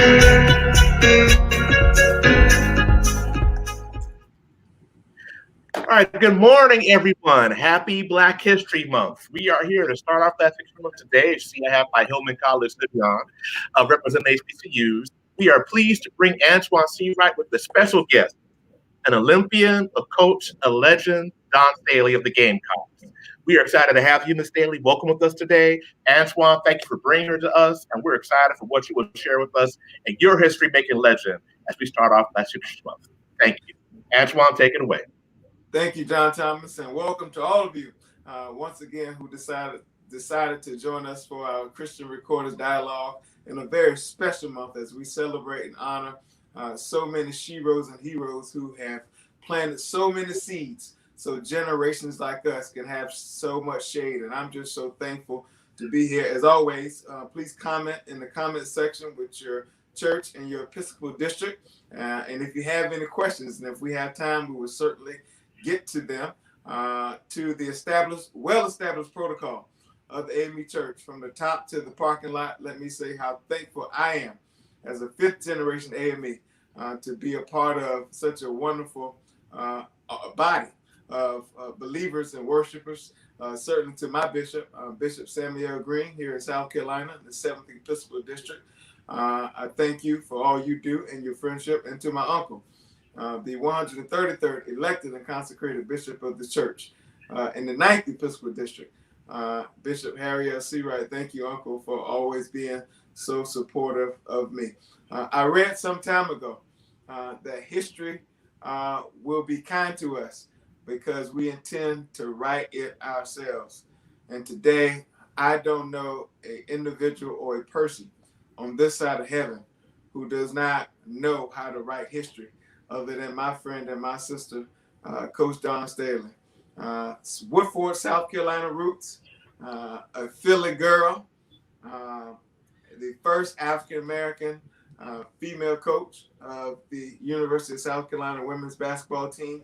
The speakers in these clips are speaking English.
All right, good morning, everyone. Happy Black History Month. We are here to start off Black History Month today. As you see, I have my Hillman College Leon representing HBCUs. We are pleased to bring Antoine Seawright with a special guest, an Olympian, a coach, a legend, Dawn Staley of the Gamecocks. We are excited to have you, Ms. Staley. Welcome with us today. Antoine, thank you for bringing her to us, and we're excited for what you will share with us and your history-making legend as we start off Black History Month. Thank you. Antoine, take it away. Thank you, John Thomas, and welcome to all of you once again who decided to join us for our Christian Recorders Dialogue in a very special month as we celebrate and honor so many sheroes and heroes who have planted so many seeds so generations like us can have so much shade. And I'm just so thankful to be here. As always, please comment in the comment section with your church and your Episcopal district. And if you have any questions, and if we have time, we will certainly get to them, to the well-established protocol of the AME Church from the top to the parking lot. Let me say how thankful I am as a fifth generation AME to be a part of such a wonderful body of believers and worshipers. Certainly to my bishop, Bishop Samuel Green here in South Carolina, the 7th Episcopal District. I thank you for all you do and your friendship, and to my uncle, the 133rd elected and consecrated bishop of the church in the 9th Episcopal District, Bishop Harry L. Seawright. Thank you, Uncle, for always being so supportive of me. I read some time ago that history will be kind to us because we intend to write it ourselves. And today, I don't know an individual or a person on this side of heaven who does not know how to write history, other than my friend and my sister, Coach Dawn Staley. Woodford, South Carolina roots, a Philly girl, the first African-American female coach of the University of South Carolina women's basketball team,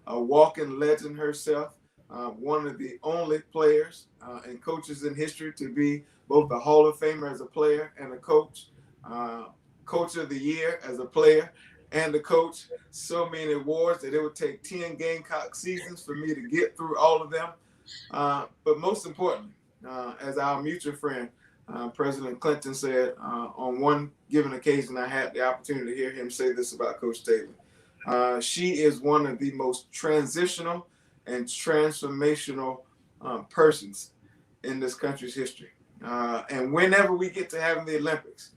a walking legend herself, one of the only players and coaches in history to be both a Hall of Famer as a player and a coach, Coach of the Year as a player, and the coach, so many awards that it would take 10 Gamecock seasons for me to get through all of them. But most importantly, as our mutual friend, President Clinton said on one given occasion, I had the opportunity to hear him say this about Coach Staley. She is one of the most transitional and transformational persons in this country's history. And whenever we get to having the Olympics,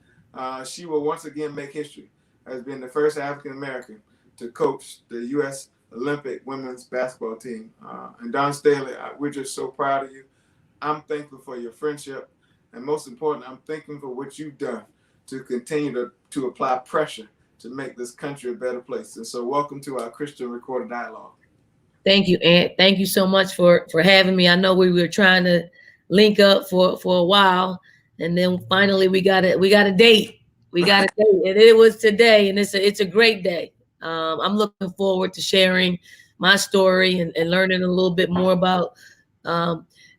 she will once again make history as being the first African-American to coach the U.S. Olympic women's basketball team. And Dawn Staley, we're just so proud of you. I'm thankful for your friendship. And most important, I'm thankful for what you've done to continue to apply pressure to make this country a better place. And so welcome to our Christian Recorded Dialogue. Thank you, Aunt. Thank you so much for having me. I know we were trying to link up for a while, and then finally we got a date. We got a date, and it was today, and it's a great day. I'm looking forward to sharing my story and learning a little bit more about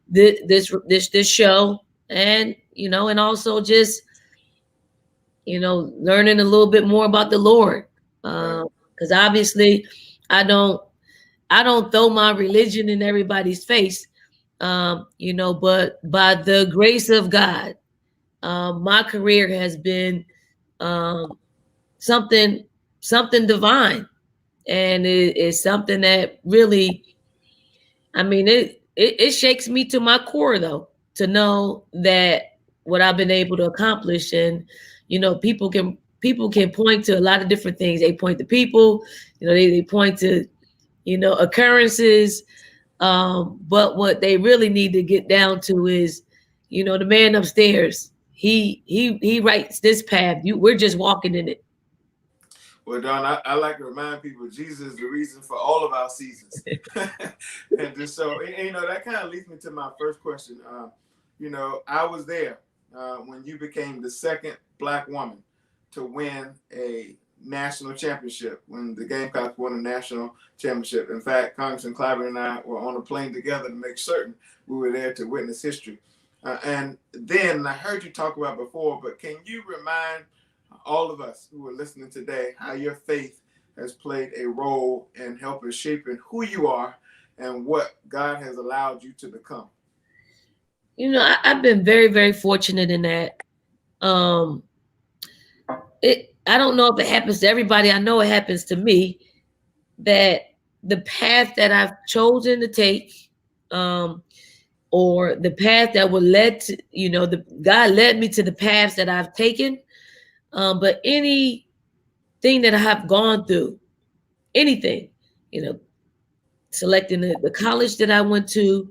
this show, and and also just learning a little bit more about the Lord, because obviously I don't throw my religion in everybody's face, but by the grace of God, my career has been something divine, and it is something that really, it shakes me to my core, though, to know that what I've been able to accomplish. And people can point to a lot of different things. They point to people, they point to occurrences, but what they really need to get down to is the man upstairs. He writes this path. We're just walking in it. Well, Dawn, I like to remind people Jesus is the reason for all of our seasons. And just so, that kind of leads me to my first question. I was there when you became the second Black woman to win a national championship, when the Gamecocks won a national championship. In fact, Congressman Clyburn and I were on a plane together to make certain we were there to witness history. And then I heard you talk about before, but can you remind all of us who are listening today, how your faith has played a role in helping shaping who you are and what God has allowed you to become. You know, I've been very, very fortunate in that. Um, I don't know if it happens to everybody. I know it happens to me, that the path that I've chosen to take, um, or the path that would led to, the God led me to the paths that I've taken. But anything that I have gone through, anything, you know, selecting the college that I went to,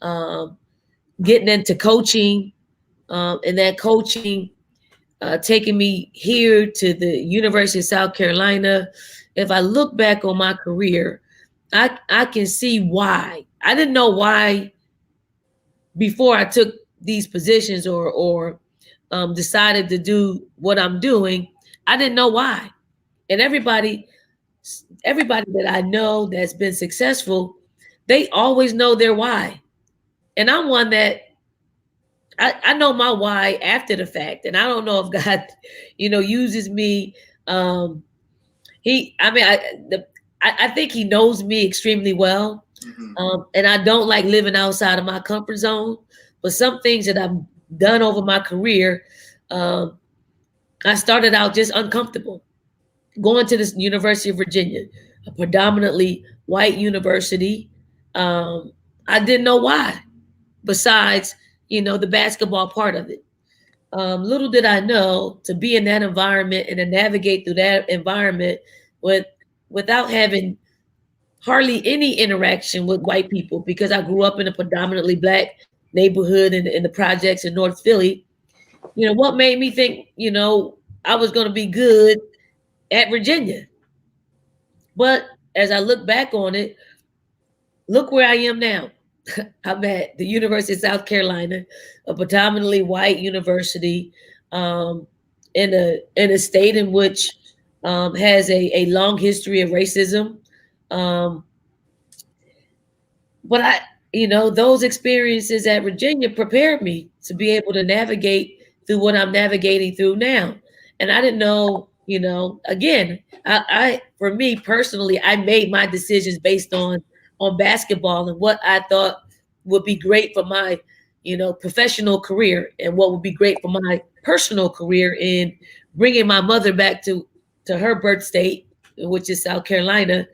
um, getting into coaching, and that coaching taking me here to the University of South Carolina. If I look back on my career, I can see why. I didn't know why before I took these positions or decided to do what I'm doing. I didn't know why. And everybody that I know that's been successful, they always know their why. And I'm one that I know my why after the fact. And I don't know if God, uses me. Um, I mean, I think he knows me extremely well. Mm-hmm. And I don't like living outside of my comfort zone. But some things that I've done over my career, um, I started out just uncomfortable. Going to the University of Virginia, a predominantly white university. Um, I didn't know why, besides, the basketball part of it. Little did I know to be in that environment and to navigate through that environment with without having hardly any interaction with white people, because I grew up in a predominantly black neighborhood in the projects in North Philly. What made me think, I was going to be good at Virginia. But as I look back on it, look where I am now. I'm at the University of South Carolina, a predominantly white university, um, in a state in which has a long history of racism. Um, but those experiences at Virginia prepared me to be able to navigate through what I'm navigating through now. And I didn't know, again, I for me personally, I made my decisions based on basketball and what I thought would be great for my, professional career, and what would be great for my personal career in bringing my mother back to her birth state, which is South Carolina.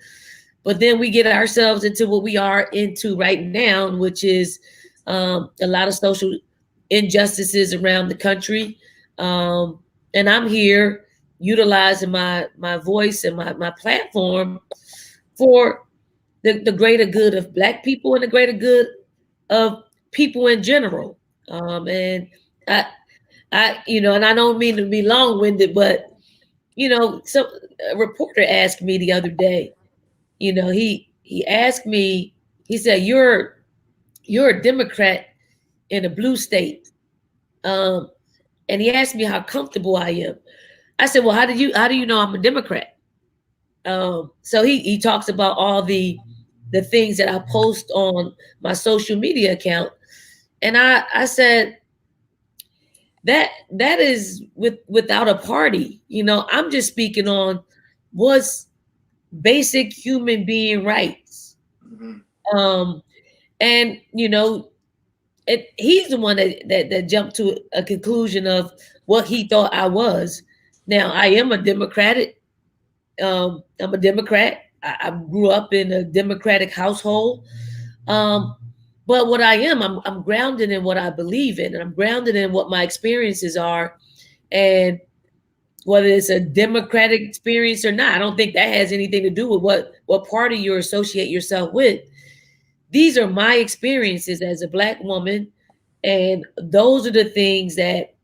But then we get ourselves into what we are into right now, which is a lot of social injustices around the country. And I'm here utilizing my voice and my platform for the greater good of Black people and the greater good of people in general. And and I don't mean to be long winded, but so a reporter asked me the other day. He asked me. He said, "You're a Democrat in a blue state," um, and he asked me how comfortable I am. I said, "Well, how do you know I'm a Democrat?" So he talks about all the things that I post on my social media account, and I said that is without a party. I'm just speaking on what's basic human being rights. Mm-hmm. And he's the one that jumped to a conclusion of what he thought I was. Now I am a Democratic. I'm a Democrat. I grew up in a Democratic household. Um, but what I am, I'm grounded in what I believe in, and I'm grounded in what my experiences are. And whether it's a Democratic experience or not, I don't think that has anything to do with what party you associate yourself with. These are my experiences as a Black woman, and those are the things that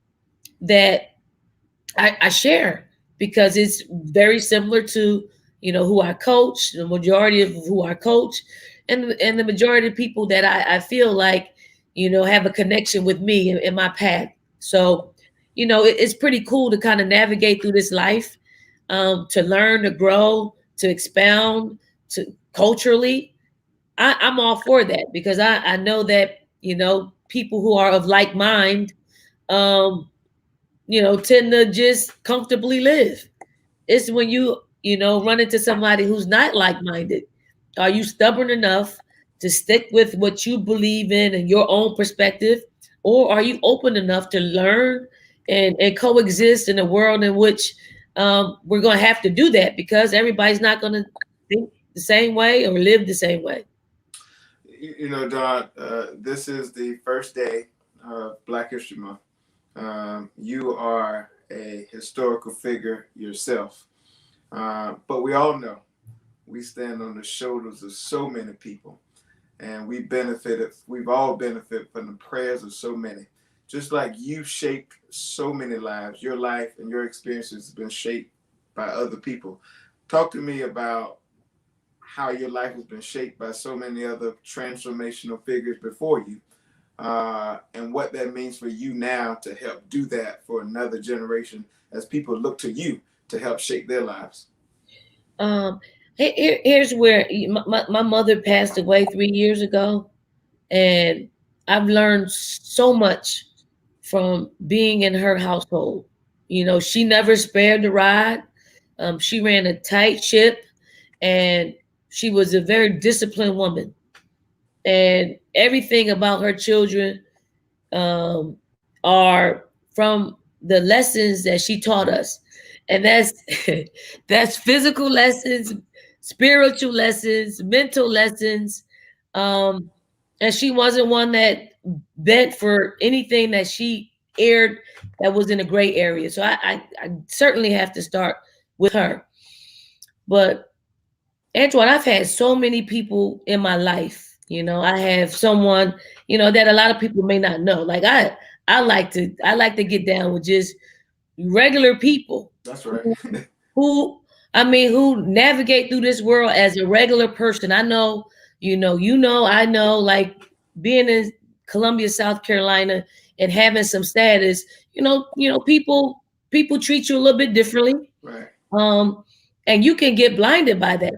I share, because it's very similar to who I coach, the majority of who I coach, and the majority of people that I feel like have a connection with me in my path. So it's pretty cool to kind of navigate through this life, to learn, to grow, to expound, to culturally. I'm all for that, because I know that people who are of like mind, um, tend to just comfortably live. It's when you run into somebody who's not like-minded. Are you stubborn enough to stick with what you believe in and your own perspective? Or are you open enough to learn and coexist in a world in which we're going to have to do that because everybody's not going to think the same way or live the same way? Don, this is the first day of Black History Month. You are a historical figure yourself. But we all know we stand on the shoulders of so many people, and we've all benefited from the prayers of so many. Just like you shaped so many lives, your life and your experiences have been shaped by other people. Talk to me about how your life has been shaped by so many other transformational figures before you, and what that means for you now to help do that for another generation as people look to you to help shape their lives. Here's where my mother passed away 3 years ago, and I've learned so much from being in her household. She never spared the rod. She ran a tight ship, and she was a very disciplined woman. And everything about her children um, are from the lessons that she taught us, and that's that's physical lessons, spiritual lessons, mental lessons. Um, and she wasn't one that bent for anything that she aired that was in a gray area. So I certainly have to start with her. But Antoine, I've had so many people in my life. I have someone, that a lot of people may not know. Like I like to get down with just regular people. That's right. who who navigate through this world as a regular person. I know, I know, like being in Columbia, South Carolina and having some status, people treat you a little bit differently. Right. And you can get blinded by that.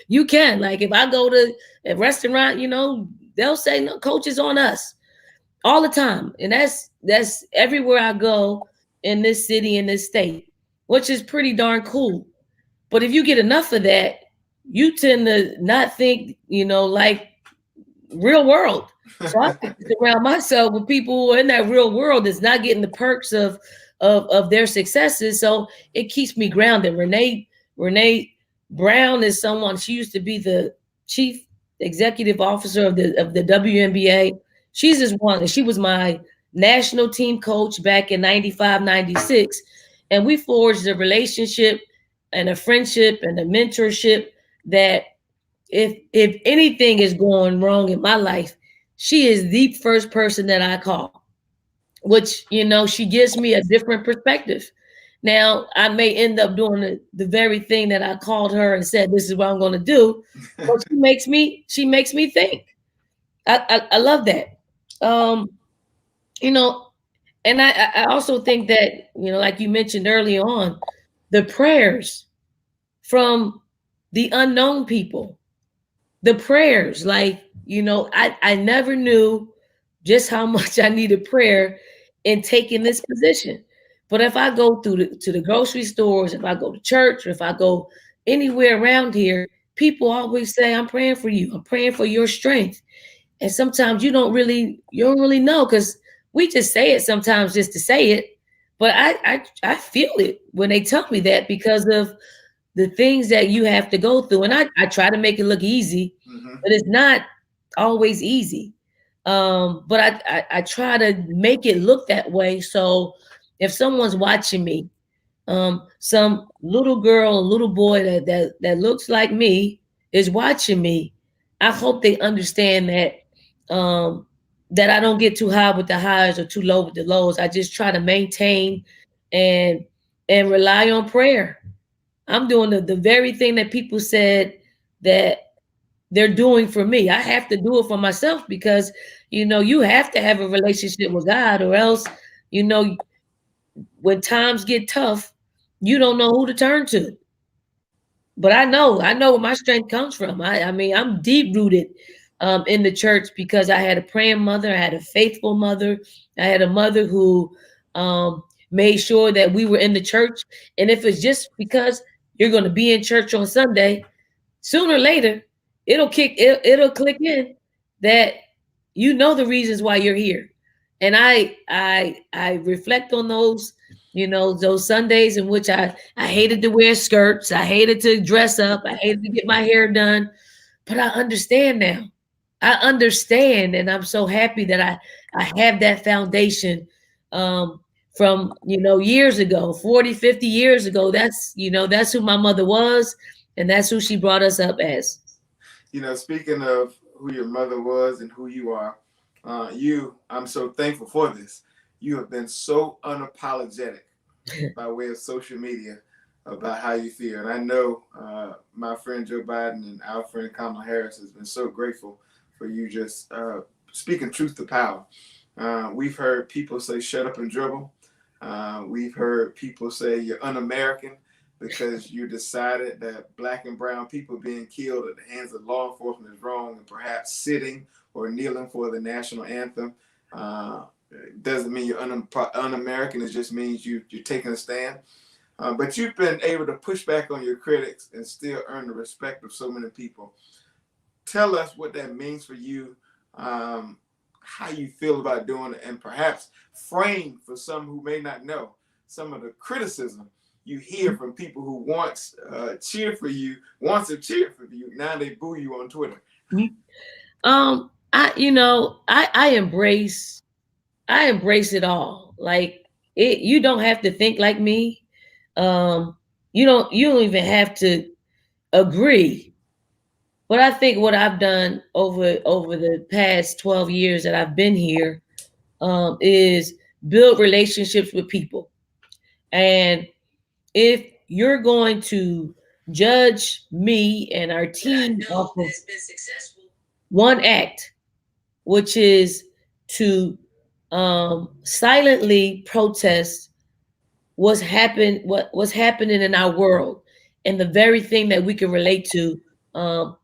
You can. Like if I go to a restaurant, they'll say no, coach is on us all the time. And that's everywhere I go in this city, in this state, which is pretty darn cool. But if you get enough of that, you tend to not think, like real world. So I have to surround myself with people who are in that real world that's not getting the perks of their successes. So it keeps me grounded. Renee Brown is someone. She used to be the chief executive officer of the WNBA. She's just one. And she was my national team coach back in 95, 96. And we forged a relationship and a friendship and a mentorship that if anything is going wrong in my life, she is the first person that I call, which, she gives me a different perspective. Now, I may end up doing the very thing that I called her and said, this is what I'm going to do. But she makes me think. I love that. And I also think that, like you mentioned early on, the prayers from the unknown people, the prayers, like, I never knew just how much I needed prayer in taking this position. But if I go to the grocery stores, if I go to church, or if I go anywhere around here, people always say, I'm praying for you. I'm praying for your strength. And sometimes you don't really know, because we just say it sometimes just to say it. But I feel it when they tell me that, because of the things that you have to go through. And I try to make it look easy, but it's not always easy. But I try to make it look that way. So if someone's watching me, some little girl, little boy that looks like me is watching me, I hope they understand that I don't get too high with the highs or too low with the lows. I just try to maintain and rely on prayer. I'm doing the very thing that people said that they're doing for me. I have to do it for myself, because you have to have a relationship with God, or else when times get tough, you don't know who to turn to. But I know where my strength comes from. I'm deep rooted in the church, because I had a praying mother, I had a faithful mother, I had a mother who made sure that we were in the church. And if it's just because you're going to be in church on Sunday, sooner or later, it'll click in that you know the reasons why you're here. And I reflect on those, those Sundays in which I hated to wear skirts, I hated to dress up, I hated to get my hair done, but I understand now. I understand, and I'm so happy that I have that foundation from years ago, 40, 50 years ago. That's who my mother was, and that's who she brought us up as. Speaking of who your mother was and who you are, I'm so thankful for this. You have been so unapologetic by way of social media about how you feel. And I know my friend Joe Biden and our friend Kamala Harris has been so grateful for you just speaking truth to power. We've heard people say, shut up and dribble. We've heard people say you're un-American because you decided that Black and brown people being killed at the hands of law enforcement is wrong, and perhaps sitting or kneeling for the national anthem doesn't mean you're un-American. It just means you're taking a stand. But you've been able to push back on your critics and still earn the respect of so many people. Tell us what that means for you, how you feel about doing it, and perhaps frame for some who may not know some of the criticism you hear from people who once cheered for you, now they boo you on Twitter. I embrace it all. Like you don't have to think like me. You don't even have to agree. But I think what I've done over the past 12 years that I've been here is build relationships with people. And if you're going to judge me and our team off of one act, which is to silently protest what's happening in our world, and the very thing that we can relate to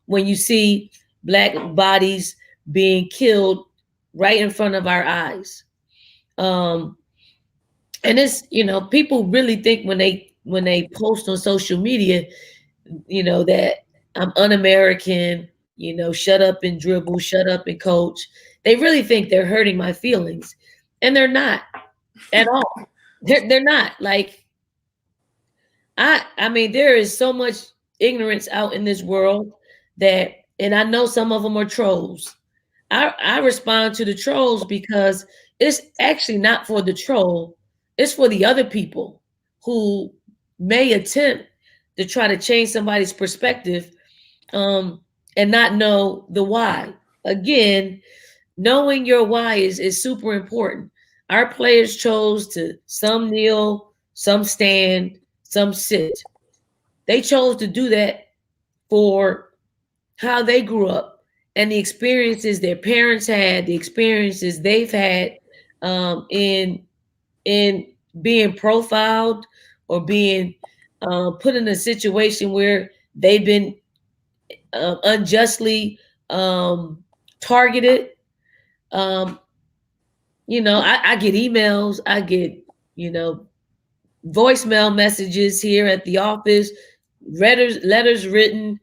when you see Black bodies being killed right in front of our eyes. And it's, people really think when they post on social media, that I'm un-American, shut up and dribble, shut up and coach. They really think they're hurting my feelings, and they're not at all. They're not. Like, I mean, there is so much ignorance out in this world and I know some of them are trolls. I respond to the trolls because it's actually not for the troll. It's for the other people who may attempt to try to change somebody's perspective and not know the why. Again, knowing your why is super important. Our players chose to some kneel, some stand, some sit. They chose to do that for how they grew up and the experiences their parents had, the experiences they've had in being profiled or being put in a situation where they've been unjustly targeted. I get emails, I get, voicemail messages here at the office, letters written,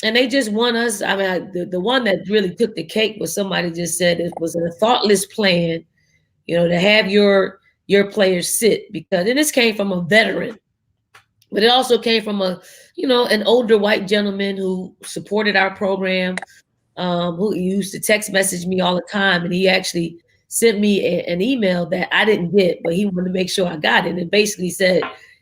and they just want us. I mean, the one that really took the cake was somebody just said it was a thoughtless plan, to have your players sit, because, and this came from a veteran, but it also came from an older white gentleman who supported our program, who used to text message me all the time, and he actually sent me an email that I didn't get, but he wanted to make sure I got it. And basically said,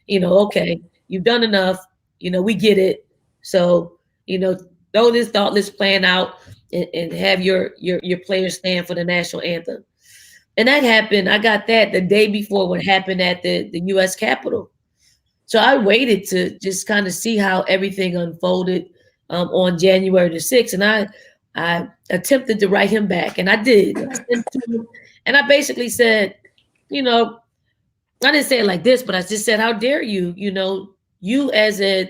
okay, you've done enough, we get it. So, throw this thoughtless plan out and have your players stand for the national anthem. And that happened. I got that the day before what happened at the U.S. Capitol. So I waited to just kind of see how everything unfolded on January the 6th. And I attempted to write him back, and I did. I sent to him, and I basically said, I didn't say it like this, but I just said, how dare you, you as an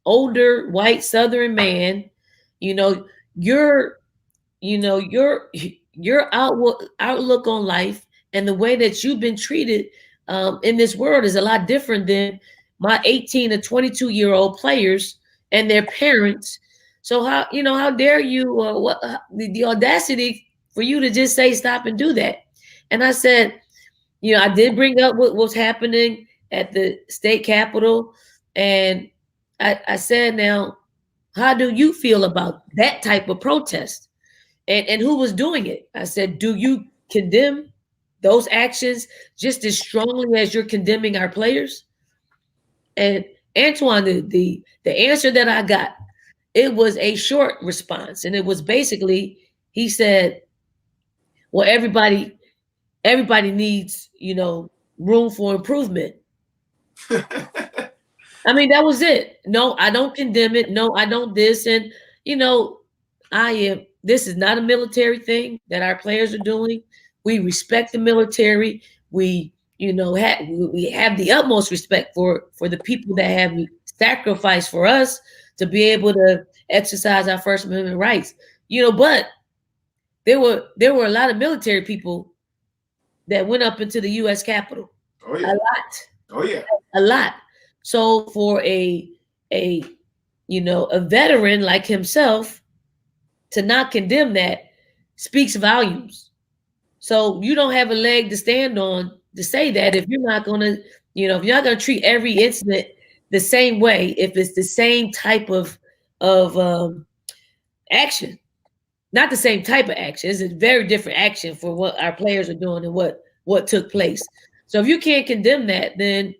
older white Southern man, your outlook on life and the way that you've been treated in this world is a lot different than my 18 to 22-year-old players and their parents. So how dare you, the audacity for you to just say stop and do that? And I said, I did bring up what was happening at the state capitol, and I said, now, how do you feel about that type of protest? And who was doing it? I said, do you condemn those actions just as strongly as you're condemning our players? And Antoine, the answer that I got, it was a short response, and it was basically, he said, well, everybody needs, room for improvement. I mean, that was it. No, I don't condemn it. No, I don't this. And, this is not a military thing that our players are doing. We respect the military. We, we have the utmost respect for the people that have sacrificed for us to be able to exercise our First Amendment rights. But there were a lot of military people that went up into the U.S. Capitol. Oh yeah. A lot. Oh yeah. A lot. So for a veteran like himself to not condemn that speaks volumes. So you don't have a leg to stand on to say that if you're not going to, if you're not going to treat every incident the same way, if it's the same type of action, not the same type of action. It's a very different action for what our players are doing and what took place. So if you can't condemn that, then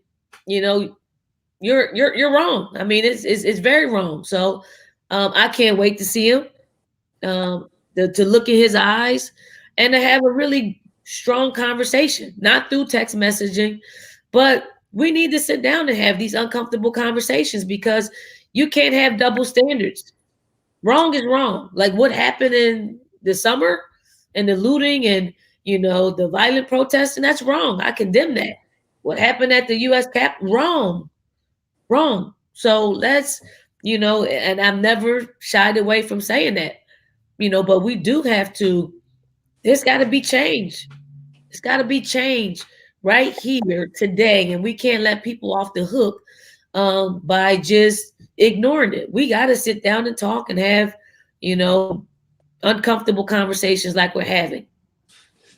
you're wrong. I mean, it's very wrong. So I can't wait to see him, to look in his eyes and to have a really strong conversation, not through text messaging, but we need to sit down and have these uncomfortable conversations, because you can't have double standards. Wrong is wrong. Like what happened in the summer and the looting and, the violent protesting, that's wrong. I condemn that. What happened at the U.S. Capitol, wrong. So let's, and I've never shied away from saying that, but we do have to, there's got to be change. It's got to be change right here today. And we can't let people off the hook by just ignoring it. We got to sit down and talk and have, uncomfortable conversations like we're having.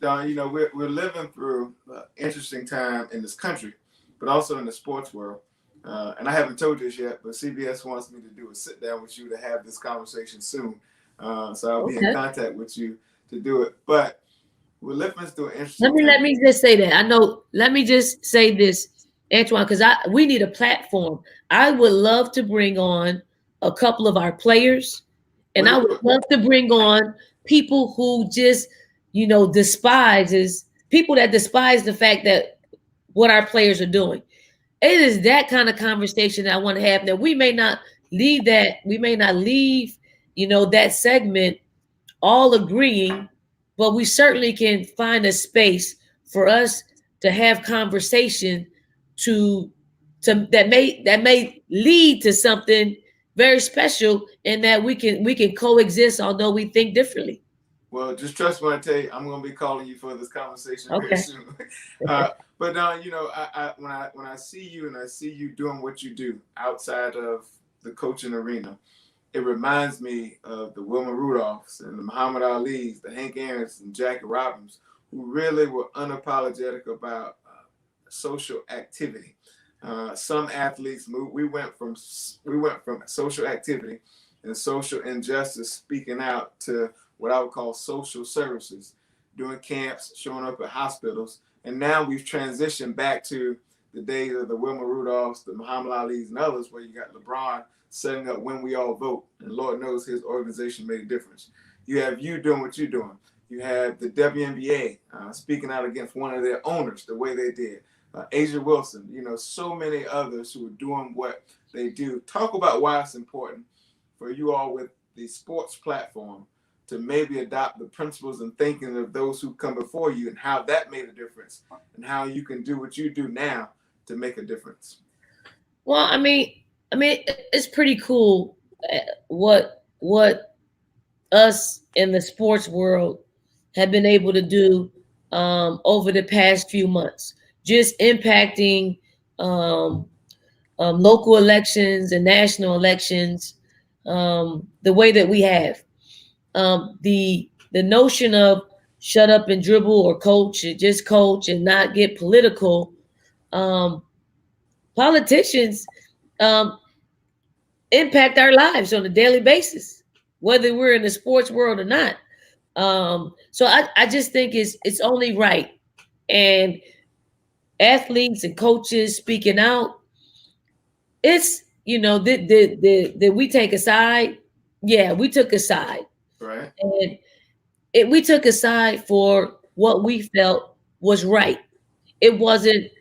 We're living through an interesting time in this country, but also in the sports world. And I haven't told you this yet, but CBS wants me to do a sit down with you to have this conversation soon. So I'll be in contact with you to do it. But we're living through an interesting time. Let me just say that. Let me just say this, Antoine, because we need a platform. I would love to bring on a couple of our players, and I would love to bring on people who just, despise the fact that what our players are doing. It is that kind of conversation that I want to have. Now, we may not leave that segment all agreeing, but we certainly can find a space for us to have conversation that may lead to something very special, and that we can coexist, although we think differently. Well, just trust when I tell you, I'm going to be calling you for this conversation very soon. But Dawn, when I see you and I see you doing what you do outside of the coaching arena, it reminds me of the Wilma Rudolphs and the Muhammad Ali's, the Hank Aaron's and Jackie Robins, who really were unapologetic about social activity. Some athletes we went from social activity and social injustice, speaking out, to what I would call social services, doing camps, showing up at hospitals. And now we've transitioned back to the days of the Wilma Rudolphs, the Muhammad Ali's, and others, where you got LeBron setting up When We All Vote. And Lord knows his organization made a difference. You have you doing what you're doing. You have the WNBA speaking out against one of their owners the way they did. Asia Wilson, so many others who are doing what they do. Talk about why it's important for you all with the sports platform to maybe adopt the principles and thinking of those who come before you, and how that made a difference, and how you can do what you do now to make a difference. Well, I mean, it's pretty cool what us in the sports world have been able to do over the past few months, just impacting local elections and national elections the way that we have. The notion of shut up and dribble or coach, just coach and not get political. Politicians um, impact our lives on a daily basis, whether we're in the sports world or not. So I just think it's only right. And athletes and coaches speaking out, it's that we take a side. Yeah, we took a side. Right. And we took a side for what we felt was right. It wasn't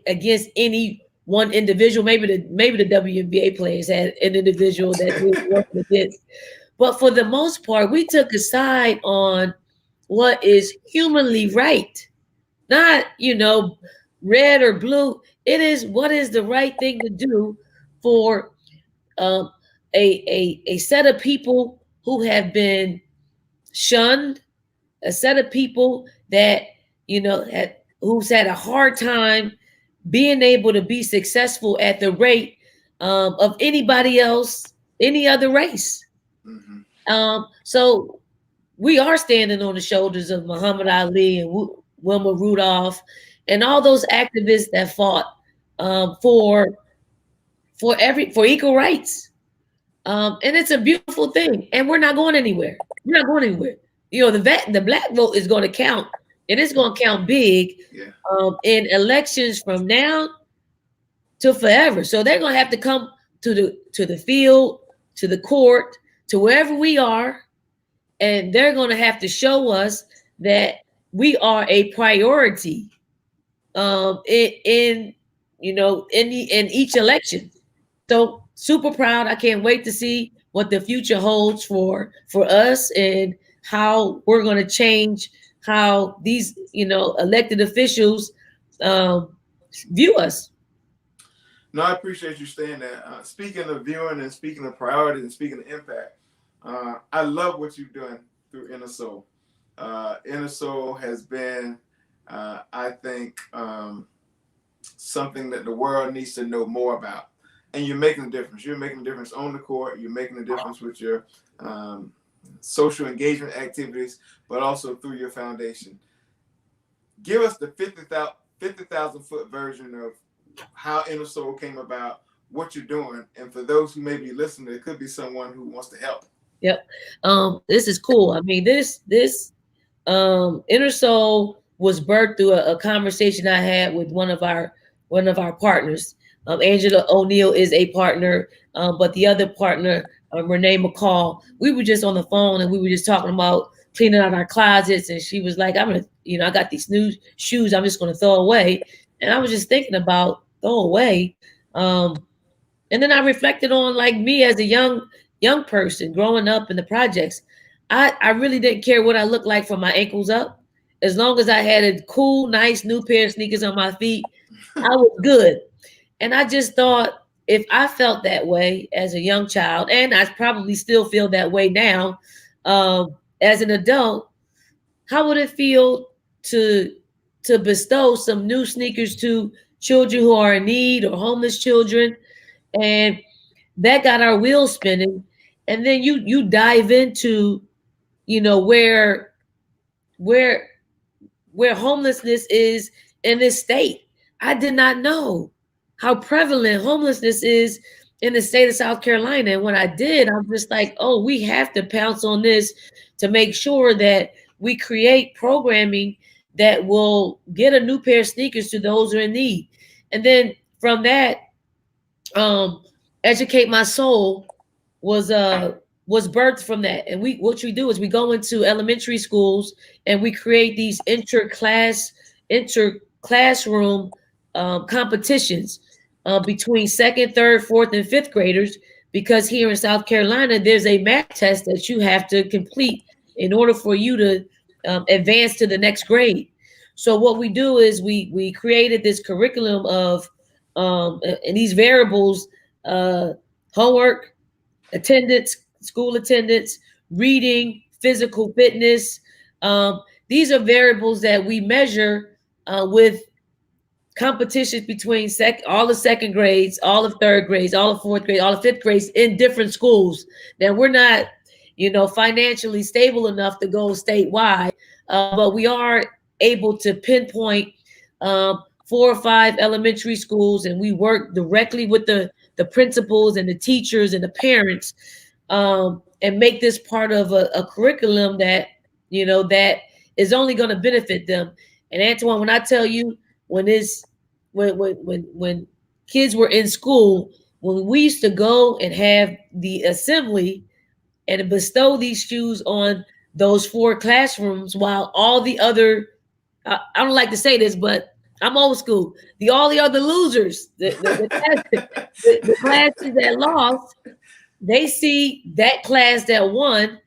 against any one individual. Maybe the WNBA players had an individual that they were working against. But for the most part, we took a side on what is humanly right. Not, red or blue. It is what is the right thing to do for um, a set of people who have been shunned, a set of people that who's had a hard time being able to be successful at the rate of anybody else, any other race. So we are standing on the shoulders of Muhammad Ali and Wilma Rudolph and all those activists that fought for equal rights. And it's a beautiful thing. And we're not going anywhere. We're not going anywhere. The black vote is going to count, and it's going to count big in elections from now to forever. So they're going to have to come to the field, to the court, to wherever we are, and they're going to have to show us that we are a priority in each election. So super proud. I can't wait to see what the future holds for us and how we're going to change how these elected officials view us. No, I appreciate you saying that. Speaking of viewing and speaking of priorities and speaking of impact, I love what you've done through Inner Soul. Inner Soul has been, I think, something that the world needs to know more about. And you're making a difference. You're making a difference on the court. You're making a difference with your social engagement activities, but also through your foundation. Give us the 50,000 foot version of how Inner Soul came about, what you're doing, and for those who may be listening, there could be someone who wants to help. Yep. This is cool. I mean, this Inner Soul was birthed through a conversation I had with one of our partners. Angela O'Neill is a partner, but the other partner, Renee McCall, we were just on the phone and we were just talking about cleaning out our closets. And she was like, I got these new shoes I'm just going to throw away. And I was just thinking about throw away. And then I reflected on like me as a young person growing up in the projects. I really didn't care what I looked like from my ankles up. As long as I had a cool, nice new pair of sneakers on my feet, I was good. And I just thought, if I felt that way as a young child, and I probably still feel that way now as an adult, how would it feel to bestow some new sneakers to children who are in need or homeless children? And that got our wheels spinning. And then you dive into, where homelessness is in this state. I did not know how prevalent homelessness is in the state of South Carolina. And when I did, I'm just like, oh, we have to pounce on this to make sure that we create programming that will get a new pair of sneakers to those who are in need. And then from that, Educate My Soul was birthed from that. And what we do is we go into elementary schools and we create these inter-classroom competitions between second, third, fourth, and fifth graders, because here in South Carolina, there's a math test that you have to complete in order for you to advance to the next grade. So what we do is we created this curriculum of and these variables, homework, attendance, school attendance, reading, physical fitness, these are variables that we measure with competitions between all the second grades, all of third grades, all of fourth grade, all of fifth grades in different schools. Now we're not, financially stable enough to go statewide, but we are able to pinpoint 4 or 5 elementary schools, and we work directly with the principals and the teachers and the parents, and make this part of a curriculum that that is only going to benefit them. And Antoine, when I tell you, when this when kids were in school, when we used to go and have the assembly and bestow these shoes on those 4 classrooms, while all the other I don't like to say this, but I'm old school. All the other losers, the classes that lost, they see that class that won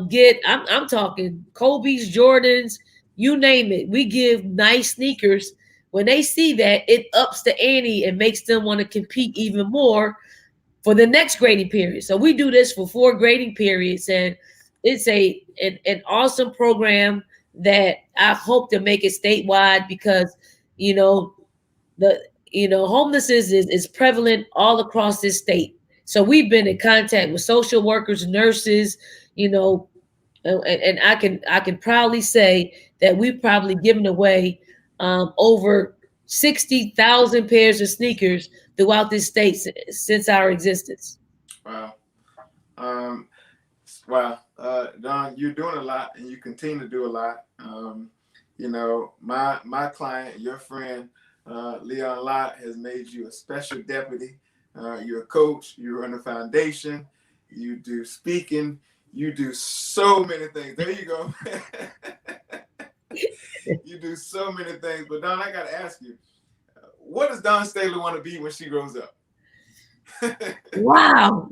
get. I'm talking Kobe's, Jordans, you name it. We give nice sneakers. When they see that, it ups the ante and makes them want to compete even more for the next grading period. So we do this for 4 grading periods, and it's an awesome program that I hope to make it statewide, because the homelessness is prevalent all across this state. So we've been in contact with social workers, nurses, and I can proudly say that we've probably given away over 60,000 pairs of sneakers throughout this state since our existence. Wow. Wow. Dawn, you're doing a lot, and you continue to do a lot. My client, your friend, Leon Lott, has made you a special deputy. You're a coach, you run a foundation, you do speaking, you do so many things. There you go. You do so many things. But Dawn, I got to ask you, what does Dawn Staley want to be when she grows up? Wow.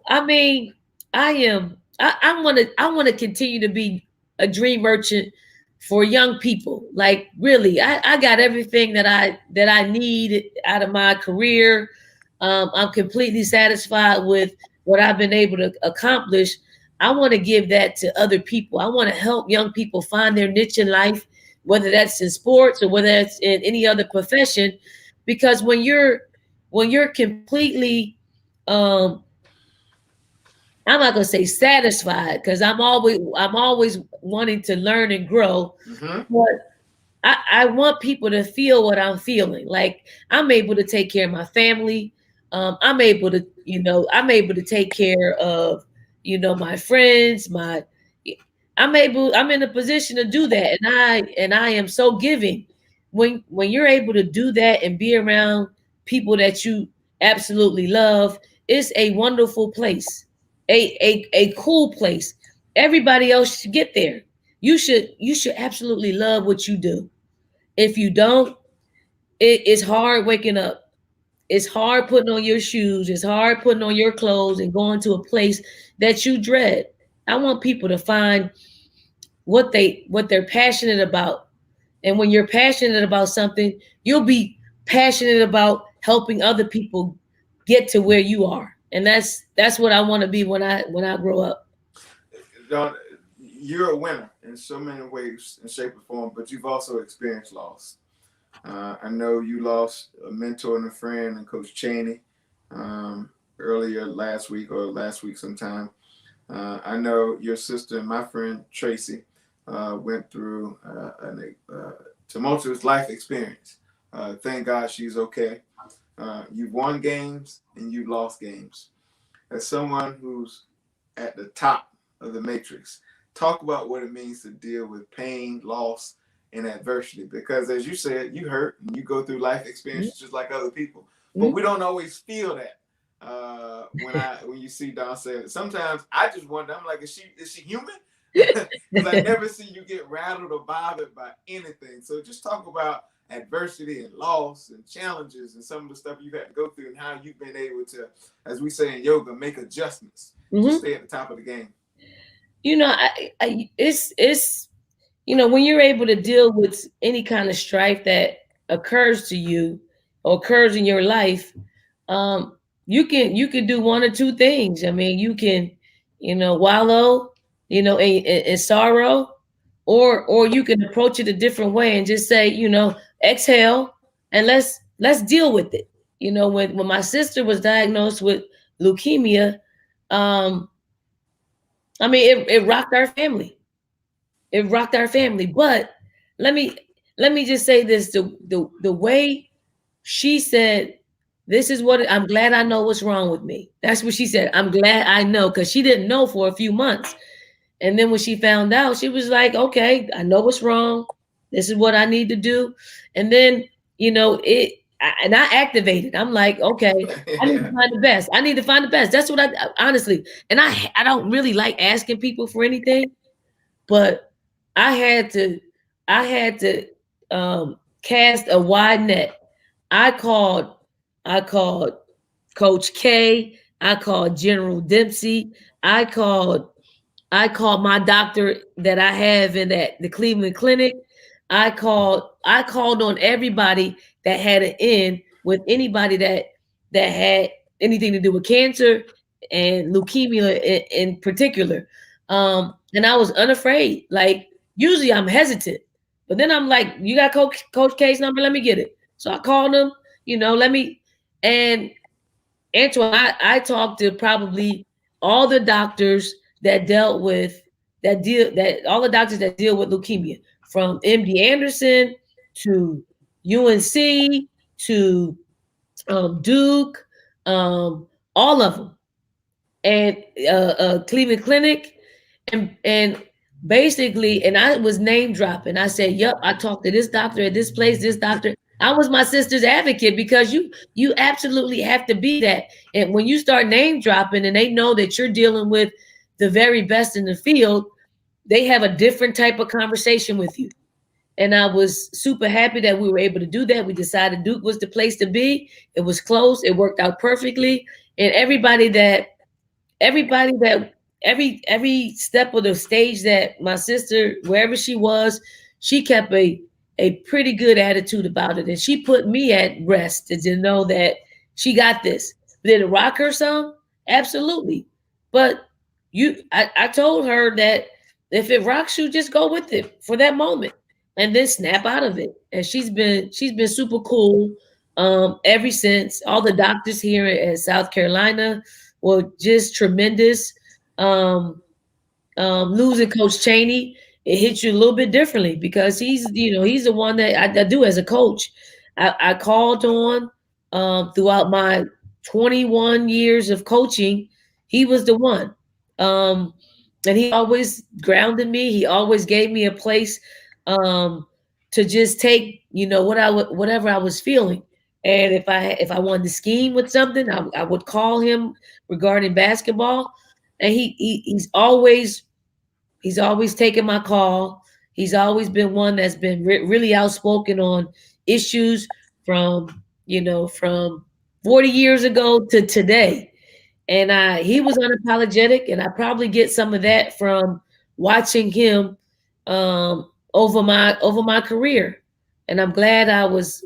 I mean, I want to continue to be a dream merchant for young people. Like, really, I got everything that I need out of my career. I'm completely satisfied with what I've been able to accomplish. I want to give that to other people. I want to help young people find their niche in life, whether that's in sports or whether that's in any other profession. Because when you're completely, I'm not gonna say satisfied, because I'm always wanting to learn and grow. Mm-hmm. But I want people to feel what I'm feeling. Like, I'm able to take care of my family. I'm able to take care of my friends. I'm in a position to do that, and I am so giving. When you're able to do that and be around people that you absolutely love, it's a wonderful place, a cool place. Everybody else should get there. You should absolutely love what you do. If you don't, it's hard waking up. It's hard putting on your shoes. It's hard putting on your clothes and going to a place that you dread. I want people to find what they're passionate about. And when you're passionate about something, you'll be passionate about helping other people get to where you are. And that's what I want to be when I grow up. Dawn, you're a winner in so many ways, in shape or form, but you've also experienced loss. I know you lost a mentor and a friend, and Coach Cheney, earlier last week sometime. I know your sister and my friend Tracy went through a tumultuous life experience. Thank God she's okay. You've won games and you've lost games. As someone who's at the top of the matrix, talk about what it means to deal with pain, loss, and adversity. Because as you said, you hurt and you go through life experiences just like other people. But we don't always feel that. When you see Dawn say it, sometimes I just wonder. I'm like, is she human? Because I never see you get rattled or bothered by anything. So just talk about adversity and loss and challenges and some of the stuff you've had to go through, and how you've been able to, as we say in yoga, make adjustments to stay at the top of the game. It's when you're able to deal with any kind of strife that occurs to you or occurs in your life, you can do one or two things. I mean, you can, wallow, in sorrow, or you can approach it a different way and just say, exhale and let's deal with it. When my sister was diagnosed with leukemia, um, I mean, it rocked our family. It rocked our family. But let me let me just say this: the way she said, "This is what I'm glad I know what's wrong with me." That's what she said. I'm glad I know, because she didn't know for a few months. And then when she found out, she was like, "Okay, I know what's wrong. This is what I need to do." And then and I activated. I'm like, "Okay, I need to find the best. I need to find the best." That's what I honestly. And I don't really like asking people for anything, but I had to I had to cast a wide net. I called I called Coach K. I called General Dempsey. I called I called my doctor that I have in the Cleveland Clinic. I called on everybody that had an in with anybody that had anything to do with cancer and leukemia in particular. And I was unafraid. Like, usually I'm hesitant, but then I'm like, "You got Coach K's number? Let me get it." So I called him. Let me. And Antoine, I talked to probably all the doctors that dealt with that all the doctors that deal with leukemia, from MD Anderson to UNC to Duke, all of them, and Cleveland Clinic, and basically, and I was name dropping. I said, "Yep, I talked to this doctor at this place, this doctor." I was my sister's advocate, because you absolutely have to be that. And when you start name dropping, and they know that you're dealing with the very best in the field, they have a different type of conversation with you. And I was super happy that we were able to do that. We decided Duke was the place to be. It was close. It worked out perfectly. And everybody that every step of the stage, that my sister, wherever she was, she kept a pretty good attitude about it, and she put me at rest to know that she got this. Did it rock her some? Absolutely. But I told her that if it rocks you, just go with it for that moment and then snap out of it. And she's been super cool ever since. All the doctors here at South Carolina were just tremendous. Um, Losing Coach Cheney, it hits you a little bit differently, because he's the one that I do as a coach. I called on throughout my 21 years of coaching. He was the one. Um, and he always grounded me. He always gave me a place to just take, whatever I was feeling. And if I wanted to scheme with something, I would call him regarding basketball. And he's always taken my call. He's always been one that's been really outspoken on issues from 40 years ago to today. And he was unapologetic, and I probably get some of that from watching him over my career. And I'm glad I was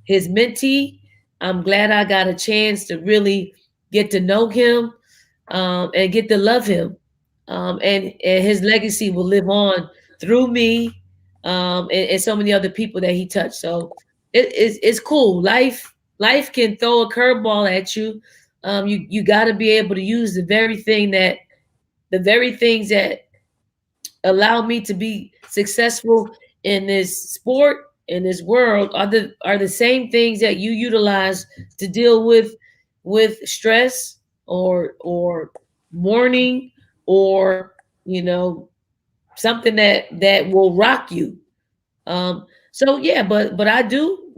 his mentee. I'm glad I got a chance to really get to know him, and get to love him. And his legacy will live on through me, and so many other people that he touched. So it's cool. Life can throw a curveball at you. You got to be able to use the very things that allow me to be successful in this sport, in this world, are the same things that you utilize to deal with stress, or mourning, or something that will rock you. So yeah, but I do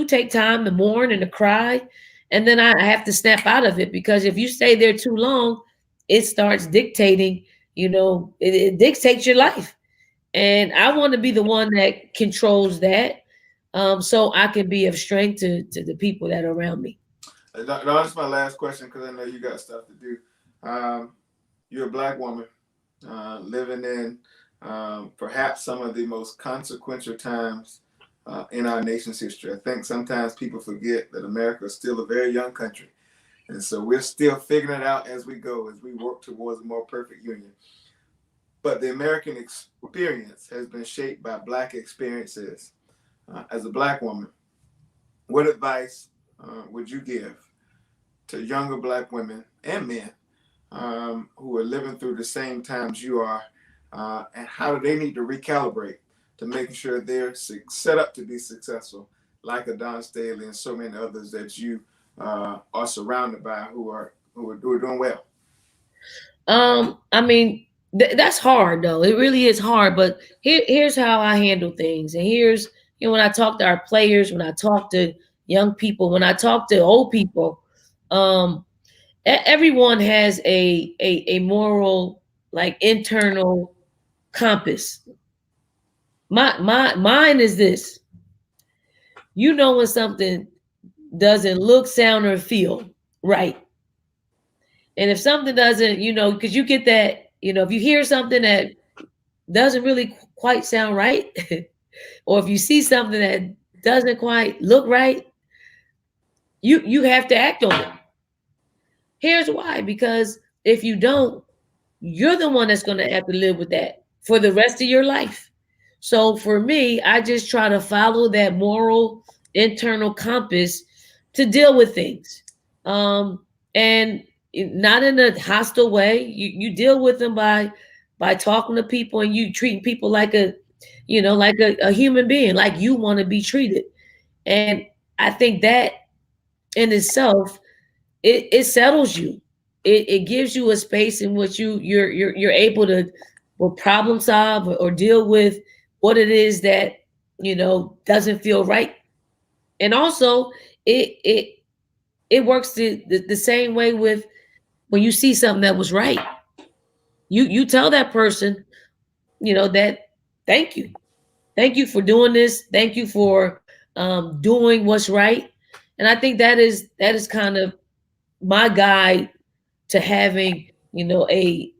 take time to mourn and to cry, and then I have to snap out of it, because if you stay there too long, it starts dictating. It dictates your life, and I want to be the one that controls that, so I can be of strength to the people that are around me. That's my last question, because I know you got stuff to do. You're a Black woman living in perhaps some of the most consequential times in our nation's history. I think sometimes people forget that America is still a very young country. And so we're still figuring it out as we go, as we work towards a more perfect union. but the American experience has been shaped by Black experiences. As a Black woman, what advice would you give to younger Black women and men who are living through the same times you are, and how do they need to recalibrate to making sure they're set up to be successful, like a Dawn Staley and so many others that you are surrounded by who are doing well? I mean, that's hard though. It really is hard. But here's how I handle things. And here's, when I talk to our players, when I talk to young people, when I talk to old people, everyone has a moral, like, internal compass. Mine is this: when something doesn't look, sound, or feel right. And if something doesn't, because you get that, if you hear something that doesn't really quite sound right, or if you see something that doesn't quite look right, you have to act on it. Here's why: because if you don't, you're the one that's going to have to live with that for the rest of your life. So for me, I just try to follow that moral internal compass to deal with things. And not in a hostile way. You deal with them by talking to people, and you treating people like a human being, like you want to be treated. And I think that in itself, it settles you. It gives you a space in which you're able to problem solve or deal with what it is that doesn't feel right. And also it works the same way with when you see something that was right. You tell that person, that thank you for doing this, thank you for doing what's right. And I think that is kind of my guide to having a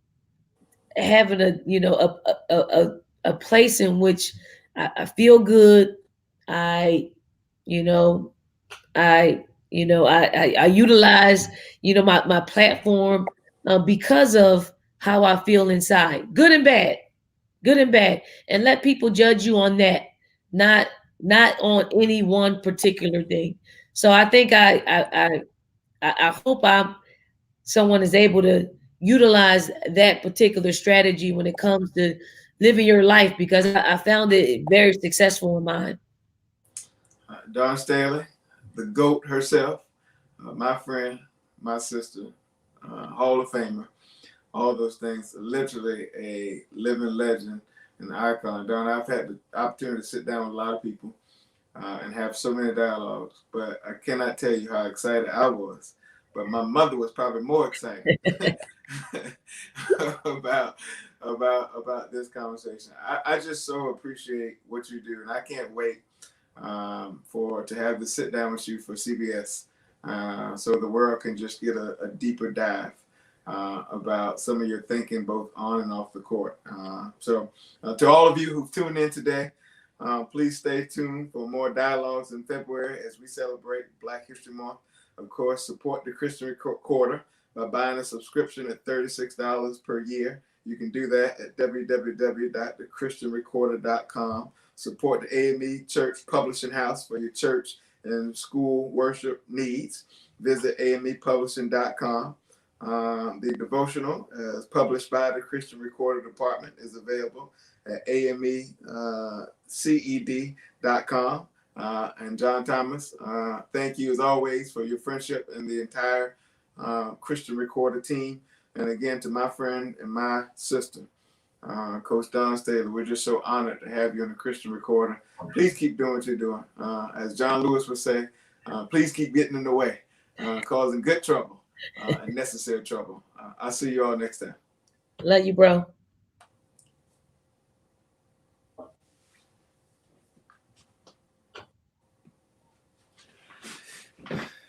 place in which I feel good. I you know I I utilize my platform because of how I feel inside, good and bad, and let people judge you on that, not on any one particular thing. So I think I hope someone is able to utilize that particular strategy when it comes to living your life, because I found it very successful in mine. Dawn Staley, the GOAT herself, my friend, my sister, Hall of Famer, all those things, literally a living legend and icon. Dawn, I've had the opportunity to sit down with a lot of people and have so many dialogues, but I cannot tell you how excited I was. But my mother was probably more excited about this conversation. I just so appreciate what you do, and I can't wait to have the sit down with you for CBS, so the world can just get a deeper dive about some of your thinking both on and off the court. So to all of you who've tuned in today, please stay tuned for more dialogues in February as we celebrate Black History Month. Of course, support the Christian Recorder by buying a subscription at $36 per year. You can do that at www.thechristianrecorder.com. Support the AME Church Publishing House for your church and school worship needs. Visit amepublishing.com. The devotional, as published by the Christian Recorder Department, is available at ameced.com. And John Thomas, thank you as always for your friendship and the entire Christian Recorder team. And again, to my friend and my sister, Coach Dawn Staley, we're just so honored to have you on the Christian Recorder. Please keep doing what you're doing. As John Lewis would say, please keep getting in the way, causing good trouble and necessary trouble. I'll see you all next time. Love you, bro.